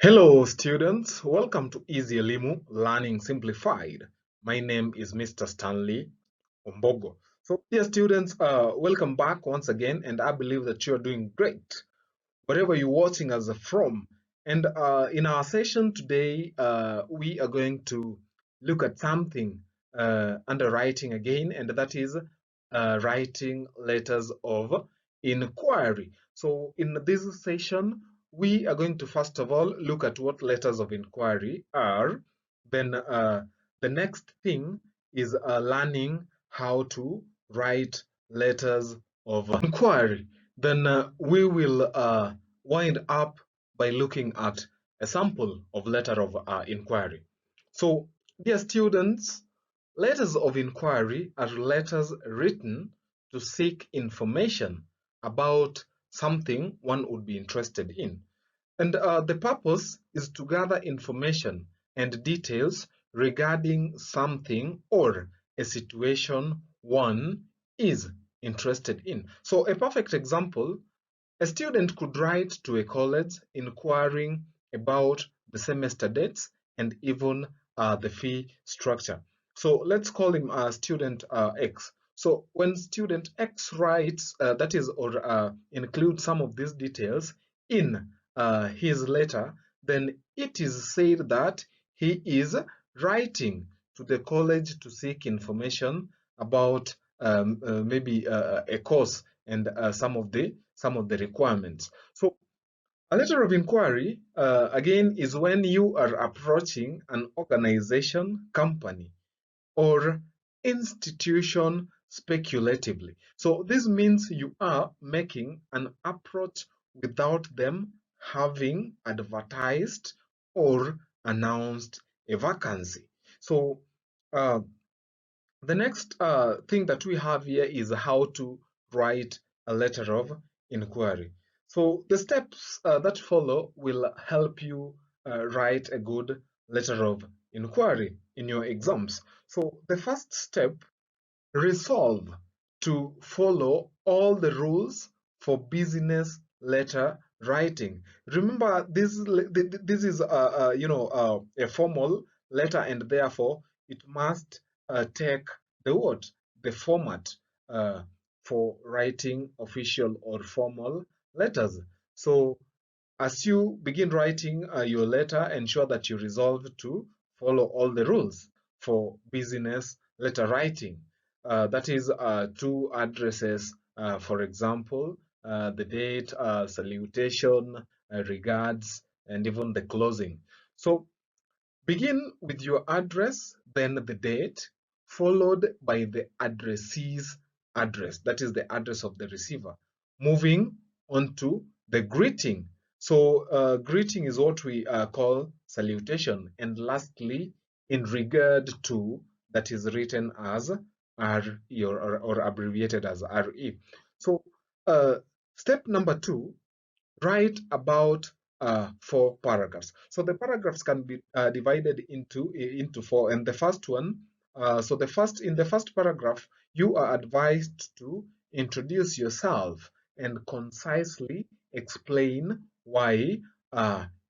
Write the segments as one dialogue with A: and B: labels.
A: Hello students, welcome to Easy Elimu Learning Simplified. My name is Mr. Stanley Ombogo. So dear students, welcome back once again, and I believe that you're doing great wherever you're watching us from. And in our session today, we are going to look at something under writing again, and that is writing letters of inquiry. So in this session, we are going to first of all look at what letters of inquiry are. Then the next thing is learning how to write letters of inquiry. Then we will wind up by looking at a sample of letter of inquiry. So, dear students, letters of inquiry are letters written to seek information about something one would be interested in. And the purpose is to gather information and details regarding something or a situation one is interested in. So a perfect example, a student could write to a college inquiring about the semester dates and even the fee structure. So let's call him student X. So when student X writes, that is, or includes some of these details in his letter, then it is said that he is writing to the college to seek information about maybe a course and some of the requirements. So a letter of inquiry, again, is when you are approaching an organization, company, or institution speculatively. So this means you are making an approach without them having advertised or announced a vacancy. So uh, the next thing that we have here is how to write a letter of inquiry. So the steps that follow will help you write a good letter of inquiry in your exams. So the first step, resolve to follow all the rules for business letter writing. Remember, this is a formal letter, and therefore it must take the what the format for writing official or formal letters. So as you begin writing your letter, ensure that you resolve to follow all the rules for business letter writing. That is two addresses, for example, the date, salutation, regards, and even the closing. So begin with your address, then the date, followed by the addressee's address, that is the address of the receiver. Moving on to the greeting. So greeting is what we call salutation. And lastly, in regard to, that is written as RE or abbreviated as RE. So step number 2, write about 4 paragraphs. So the paragraphs can be divided into 4, and the first one. So in the first paragraph, you are advised to introduce yourself and concisely explain why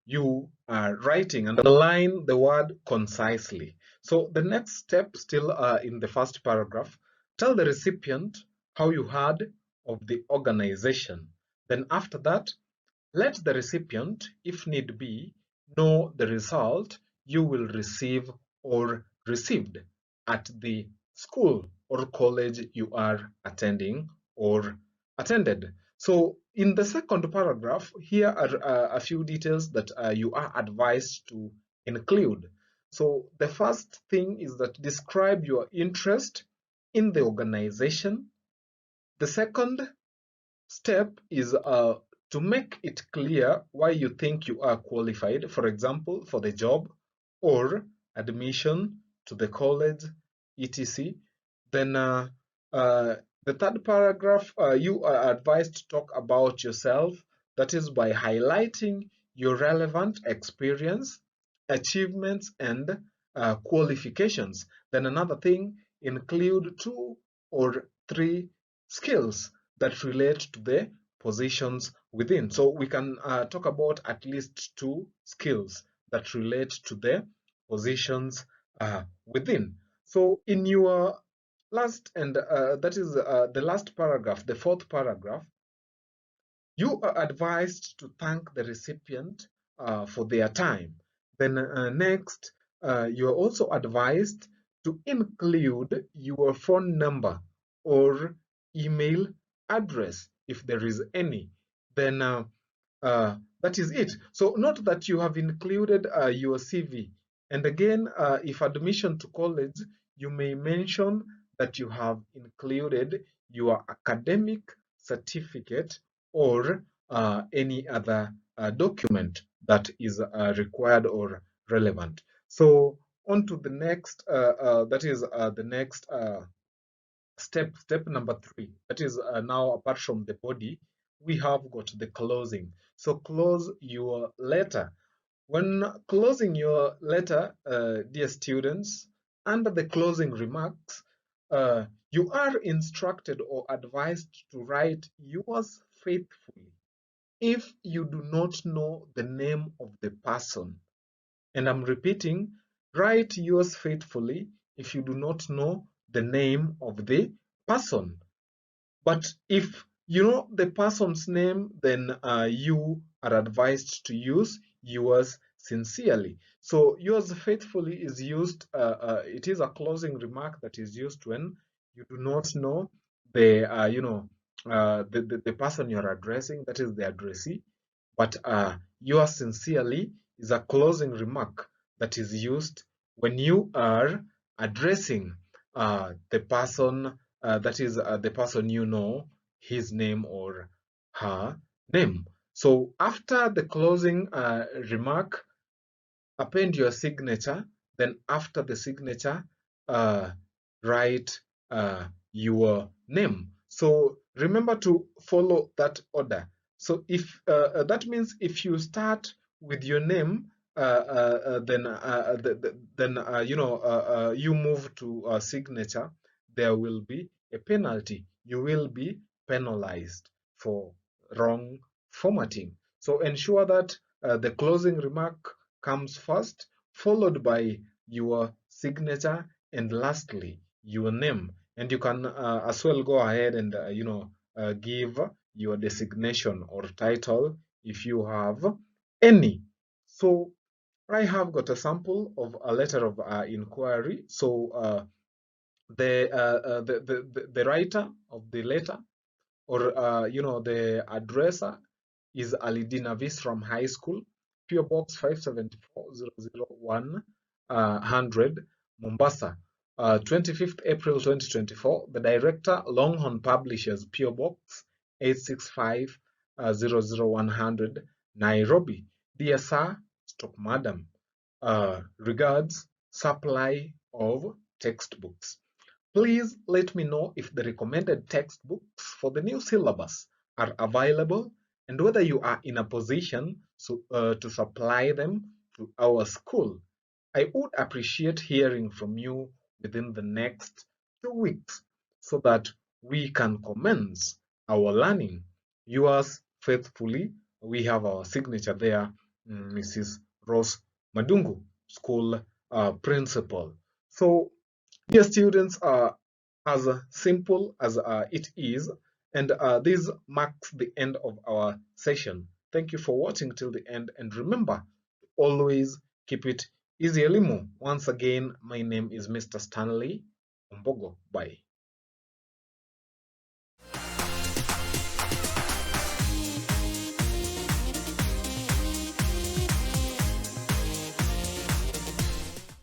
A: you are writing, and underline the word concisely. So the next step, still in the first paragraph, tell the recipient how you heard of the organization. Then after that, let the recipient, if need be, know the result you will receive or received at the school or college you are attending or attended. So in the second paragraph, here are a few details that you are advised to include. So the first thing is that describe your interest in the organization. The second step is to make it clear why you think you are qualified, for example, for the job or admission to the college, etc. Then the third paragraph, you are advised to talk about yourself, that is by highlighting your relevant experience, achievements, and qualifications. Then another thing, include 2 or 3 skills that relate to the positions within. So we can talk about at least 2 skills that relate to the positions within. So in your last, and that is the last paragraph, the fourth paragraph, you are advised to thank the recipient for their time. Then next, you are also advised to include your phone number or email address if there is any. Then that is it. So note that you have included your CV. And again, if admission to college, you may mention that you have included your academic certificate or any other document that is required or relevant. So on to the next, that is the next step number 3. That is now, apart from the body, we have got the closing. So close your letter. When closing your letter, dear students, under the closing remarks, you are instructed or advised to write yours faithfully if you do not know the name of the person. And I'm repeating, write yours faithfully if you do not know the name of the person. But if you know the person's name, then you are advised to use yours sincerely. So yours faithfully is used, it is a closing remark that is used when you do not know the, the person you're addressing, that is the addressee. But yours sincerely is a closing remark that is used when you are addressing the person, that is the person you know, his name or her name. So after the closing remark, append your signature. Then after the signature, uh, write your name. So remember to follow that order. So if that means if you start with your name, then you move to signature, there will be a penalty. You will be penalized for wrong formatting. So ensure that the closing remark comes first, followed by your signature, and lastly your name. And you can as well go ahead and give your designation or title if you have any. So I have got a sample of a letter of inquiry. So the writer of the letter, or the addresser, is Alidina Visram High School, PO Box 574-001, 100, Mombasa. 25th April 2024. The director, Longhorn Publishers, PO Box 865-00100, Nairobi. Dear Sir, Stock Madam, regards, supply of textbooks. Please let me know if the recommended textbooks for the new syllabus are available and whether you are in a position to supply them to our school. I would appreciate hearing from you within the next 2 weeks so that we can commence our learning. Yours faithfully, we have our signature there, Mrs. Rose Madungu, school principal. So dear students, as simple as it is, and this marks the end of our session. Thank you for watching till the end, and remember to always keep it easy elimu. Once again, my name is Mr. Stanley Ombogo. Bye.